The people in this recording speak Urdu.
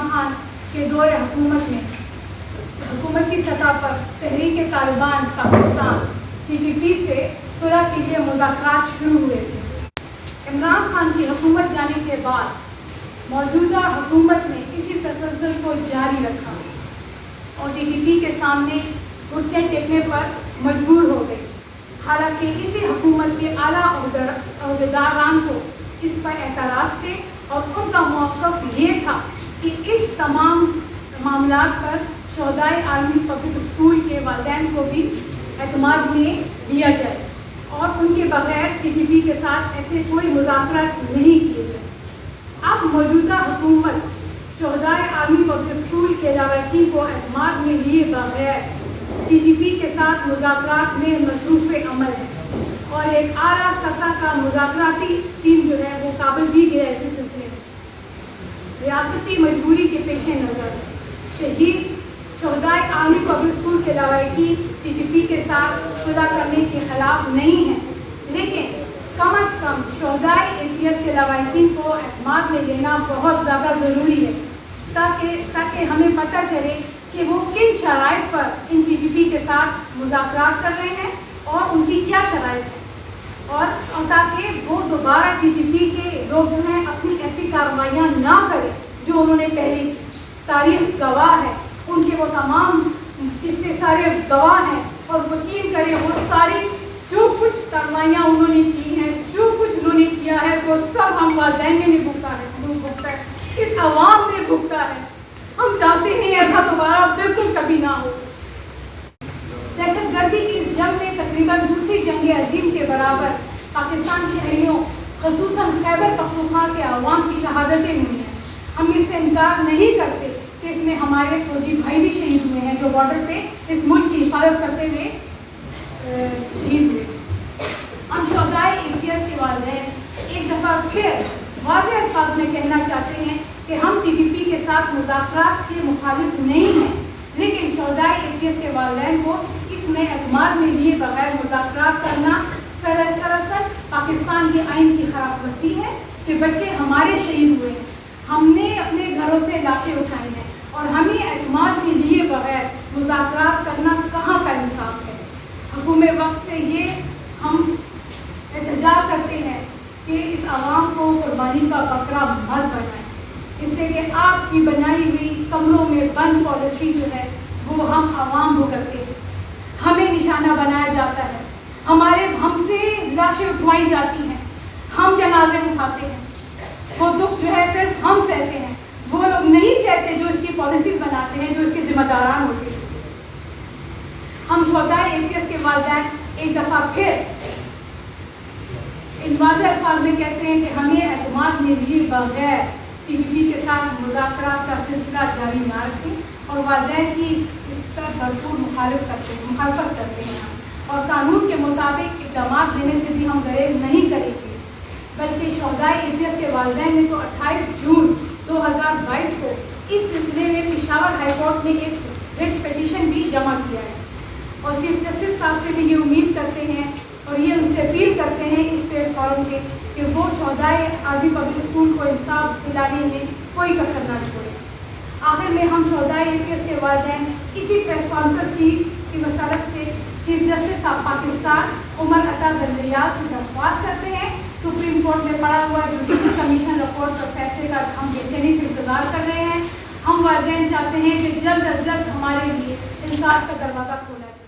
عمران خان کے دور حکومت میں حکومت کی سطح پر تحریک طالبان پاکستان TTP سے صلح کے لیے مذاکرات شروع ہوئے تھے۔ عمران خان کی حکومت جانے کے بعد موجودہ حکومت نے اسی تسلسل کو جاری رکھا اور TTP کے سامنے گھٹنے ٹیکنے پر مجبور ہو گئی، حالانکہ اسی حکومت کے اعلیٰ عہدیداران کو اس پر اعتراض تھے اور ان کا موقف یہ تھا کہ اس تمام معاملات پر شہدائے عالمی پبلک اسکول کے والدین کو بھی اعتماد میں لیا جائے اور ان کے بغیر TTP کے ساتھ ایسے کوئی مذاکرات نہیں کیے جائے۔ اب موجودہ حکومت شہدائے عالمی پبلک اسکول کے لواحقین کو اعتماد میں لیے بغیر TTP کے ساتھ مذاکرات میں مصروف عمل ہے اور ایک اعلیٰ سطح کا مذاکراتی ٹیم جو ہے وہ کابل بھی گیا اسی سلسلے میں۔ ریاستی مجبوری کے پیش نظر شہید شہدائے عالمی پبلک اسکول کے لواحقین TTP کے ساتھ صلح کرنے کے خلاف نہیں ہیں، لیکن کم از کم شہدائے APS کے لواحقین کو اعتماد میں لینا بہت زیادہ ضروری ہے تاکہ ہمیں پتہ چلے کہ وہ کن شرائط پر ان TTP کے ساتھ مذاکرات کر رہے ہیں اور ان کی کیا شرائط ہے، اور تاکہ وہ دوبارہ TTP کے لوگ جو ہیں اپنی ایسی کارروائیاں نہ کریں جو انہوں نے پہلی تاریخ گواہ ہے، ان کے وہ تمام قصے سارے گواہ ہیں، اور یقین کریں وہ ساری جو کچھ کارروائیاں انہوں نے کی ہیں، جو کچھ انہوں نے کیا ہے وہ سب ہم والدین نے بھگتا ہے، اس عوام نے بھگتا ہے۔ ہم چاہتے ہیں ایسا دوبارہ بالکل کبھی نہ ہو۔ دہشت گردی کی اس جنگ میں تقریباً دوسری جنگ عظیم کے برابر پاکستان شہریوں خصوصاً خیبر پختونخوا کے عوام کی شہادتیں ہوئی ہیں۔ ہم اس سے انکار نہیں کرتے کہ اس میں ہمارے فوجی بھائی بھی شہید ہوئے ہیں جو بارڈر پہ اس ملک کی حفاظت کرتے ہوئے شہید ہوئے۔ ہم شہدائے APS کے والدین ایک دفعہ پھر واضح الفاظ میں کہنا چاہتے ہیں کہ ہم TTP کے ساتھ مذاکرات کے مخالف نہیں ہیں، لیکن شہدائے APS کے والدین کو اس میں اعتماد میں لیے بغیر مذاکرات کرنا سراسر پاکستان کے آئین کی خلاف ورزی ہے کہ بچے ہمارے شہید ہوئے ہیں، ہم نے اپنے گھروں سے لاشیں اٹھائی ہیں اور ہمیں اعتماد میں لیے بغیر مذاکرات کرنا کہاں کا انصاف ہے۔ حکومت وقت سے یہ ہم احتجاج کرتے ہیں کہ اس عوام کو قربانی کا بکرا مت بنائیں، اس لیے کہ آپ کی بنائی ہوئی کمروں میں بند پالیسی جو ہے وہ ہم عوام کو کرتے ہیں، ہمیں نشانہ بنایا جاتا ہے، ہم سے لاشیں اٹھوائی جاتی ہیں، ہم جنازے اٹھاتے ہیں، وہ دکھ جو ہے صرف ہم سہتے ہیں، وہ لوگ نہیں سہتے جو اس کی پالیسیز بناتے ہیں، جو اس کے ذمہ داران ہوتے ہیں۔ ہم شہدائے APS کے والدین ایک دفعہ پھر ان واضح الفاظ میں کہتے ہیں کہ ہمیں اعتماد میں لیے بغیر TTP کے ساتھ مذاکرات کا سلسلہ جاری نہ رکھیں اور والدین کی اس پر بھرپور مخالفت کرتے ہیں اور قانون کے مطابق اقدامات لینے سے بھی ہم گریز نہیں کریں گے، بلکہ شہدائے APS کے والدین نے تو 28 جون 2022 کو اس سلسلے میں پشاور ہائی کورٹ میں ایک ریٹ پیٹیشن بھی جمع کیا ہے اور چیف جسٹس صاحب سے بھی یہ امید کرتے ہیں اور یہ ان سے اپیل کرتے ہیں اس پلیٹ فارم پہ کہ وہ شہدائے عالمی پبلک اسکول کو انصاف دلانے میں کوئی کسر نہ چھوڑے۔ آخر میں ہم شہدائے APS کے والدین اسی پریس کانفرنس کی وسالت سے chief justice of Pakistan Umar Ata گنجریال سے درخواست کرتے ہیں، سپریم کورٹ میں پڑا ہوا جوڈیشل کمیشن رپورٹ اور فیصلے کا ہم بے چینی سے انتظار کر رہے ہیں۔ ہم والدین چاہتے ہیں کہ جلد از جلد ہمارے لیے انصاف کا دروازہ کھولا جائے۔